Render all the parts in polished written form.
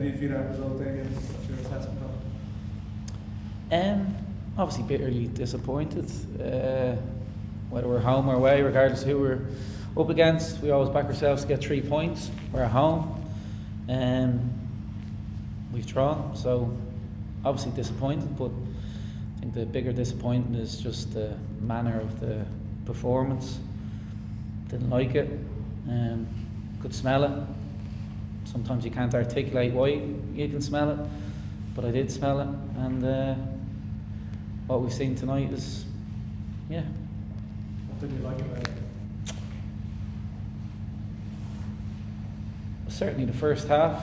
do you feel that result, Damien? What's your assessment of it? Obviously bitterly disappointed. Whether we're home or away, regardless of who we're up against, we always back ourselves to get 3 points. We're at home. We've drawn, so obviously disappointed, but I think the bigger disappointment is just the manner of the performance. Didn't like it. Could smell it. Sometimes you can't articulate why you can smell it, but I did smell it, and what we've seen tonight is, yeah. What did you like about it? Certainly the first half.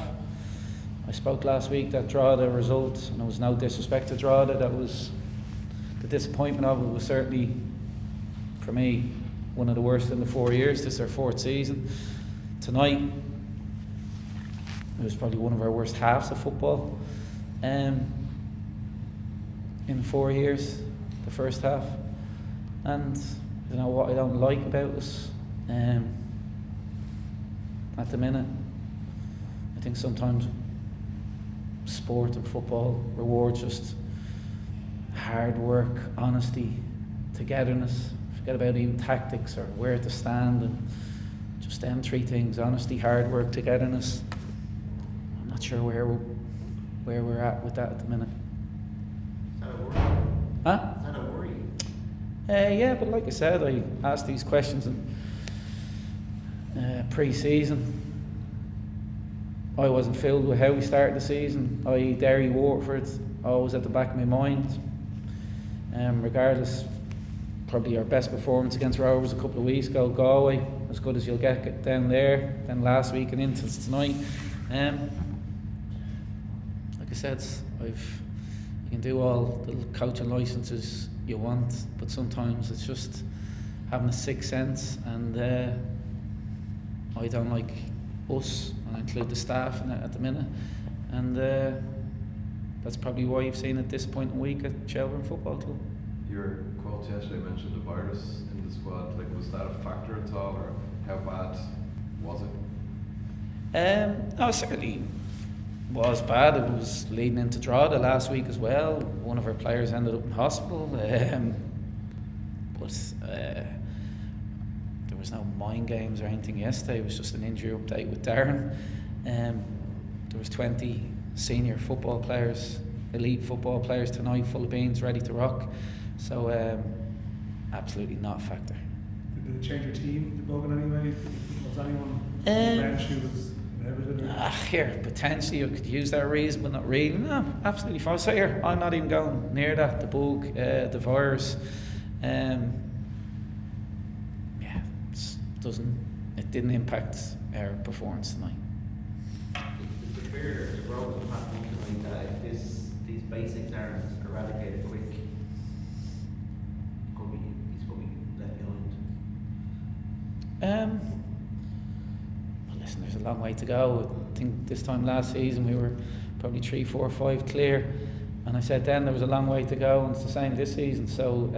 I spoke last week that Drogheda result, and there was no disrespect to Drogheda, that was the disappointment of it was certainly, for me, one of the worst in the 4 years. This is our 4th season. Tonight, it was probably one of our worst halves of football in 4 years, the first half. And I don't know what I don't like about us at the minute. I think sometimes sport and football rewards just hard work, honesty, togetherness. Forget about even tactics or where to stand, and just them 3 things: honesty, hard work, togetherness. I'm not sure where we're at with that at the minute. Is that a worry? Huh? Is that a worry? Yeah, but like I said, I asked these questions in pre-season. I wasn't filled with how we started the season. Derry, Waterford, always at the back of my mind. Regardless, probably our best performance against Rovers a couple of weeks ago. Galway, as good as you'll get down there. Then last week and into tonight. Like I said, you can do all the coaching licenses you want, but sometimes it's just having a sixth sense, and I don't like us, and I include the staff in it at the minute, and that's probably why you've seen a disappointing week at Shelbourne Football Club. Your quote yesterday mentioned the virus in the squad. Like, was that a factor at all, or how bad was it? No, it certainly was bad. It was leading into Drogheda last week as well. One of our players ended up in hospital, but there was no mind games or anything yesterday. It was just an injury update with Darren. There was 20 senior football players, elite football players tonight, full of beans, ready to rock. So absolutely not a factor. Did it change your team, the bug in any way? Was anyone on the bench who was inhibited? Here, potentially you could use that reason, but not really. No, absolutely fine. So here, I'm not even going near that, the bug, the virus. It didn't impact our performance tonight. Is the fear as well as happening tonight that if these basics aren't eradicated quick, he's going to be left behind? Well, listen, there's a long way to go. I think this time last season we were probably 3, 4, 5 clear, and I said then there was a long way to go, and it's the same this season. So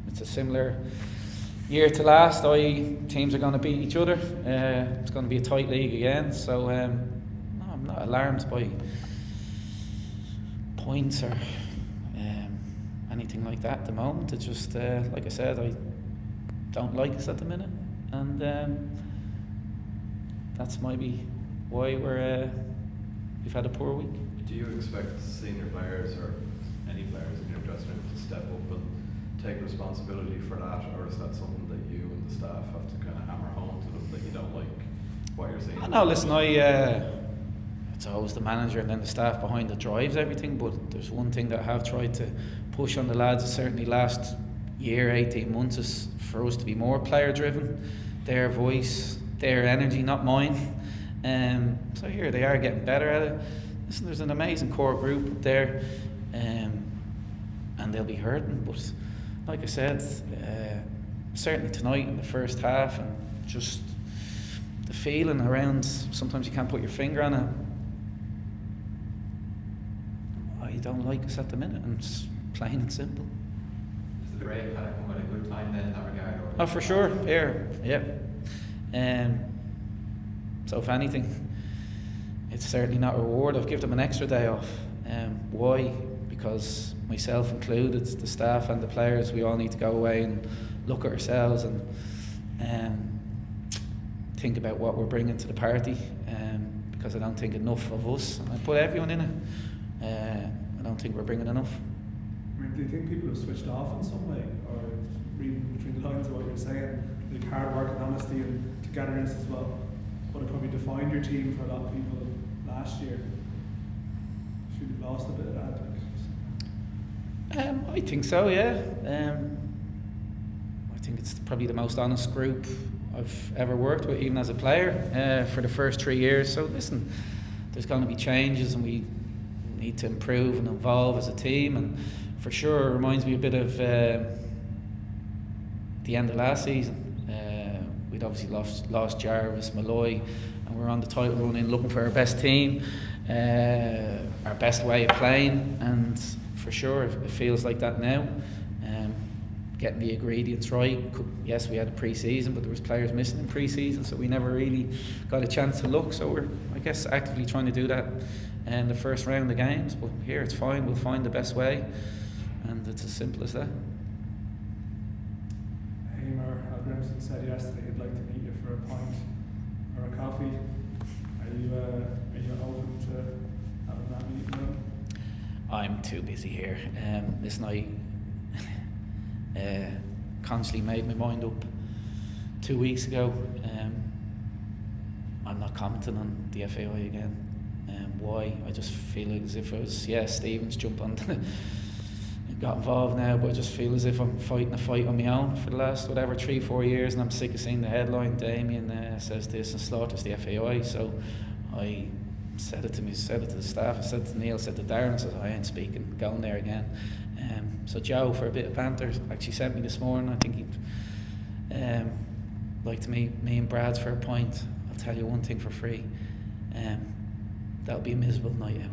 it's a similar year to last. Teams are going to beat each other. It's going to be a tight league again. So no, I'm not alarmed by points or anything like that at the moment. It's just like I said, I don't like us at the minute, and that's maybe why we've had a poor week. Do you expect senior players or any players in your dressing room to step up and take responsibility for that, or is that something that you and the staff have to kind of hammer home to them, that you don't like what you're seeing? No, listen, it's always the manager and then the staff behind that drives everything, but there's one thing that I have tried to push on the lads, certainly last year, 18 months, is for us to be more player driven, their voice, their energy, not mine. So here they are getting better at it. Listen, there's an amazing core group up there, and they'll be hurting, but like I said, certainly tonight in the first half, and just the feeling around, sometimes you can't put your finger on it. I don't like us at the minute, and it's plain and simple. Is the break kind of come at a good time then in that regard? Oh, for sure, yeah. So if anything, it's certainly not a reward. I've given them an extra day off. Why? Because myself included, the staff and the players, we all need to go away and look at ourselves and think about what we're bringing to the party. Because I don't think enough of us, and I put everyone in it. I don't think we're bringing enough. I mean, do you think people have switched off in some way, or reading between the lines of what you're saying, like hard work and honesty and togetherness as well, would have probably defined your team for a lot of people last year? Should have lost a bit of that. I think so, yeah. I think it's probably the most honest group I've ever worked with, even as a player, for the first 3 years. So listen, there's going to be changes, and we need to improve and evolve as a team. And for sure, it reminds me a bit of the end of last season. We'd obviously lost Jarvis, Malloy, and we're on the title run in looking for our best team, our best way of playing, and for sure it feels like that now. Getting the ingredients right. Yes, we had a pre-season, but there was players missing in pre-season, so we never really got a chance to look. So we're, I guess, actively trying to do that in the first round of games. But here it's fine. We'll find the best way, and it's as simple as that. Eamon Grimson said yesterday he'd like to meet you for a pint or a coffee. Are you open to having that meeting with him? I'm too busy here. Listen, I constantly made my mind up 2 weeks ago. I'm not commenting on the FAI again. Why? I just feel as if it was, Stevens jumped on got involved now, but I just feel as if I'm fighting a fight on my own for the last 3-4 years, and I'm sick of seeing the headline, Damien says this and slaughters the FAI. So I said it to the staff, I said to Neil, said to Darren, I said, I ain't speaking, going there again. So Joe, for a bit of banter, actually sent me this morning. I think he'd like to meet me and Brad's for a pint. I'll tell you one thing for free, that'll be a miserable night out.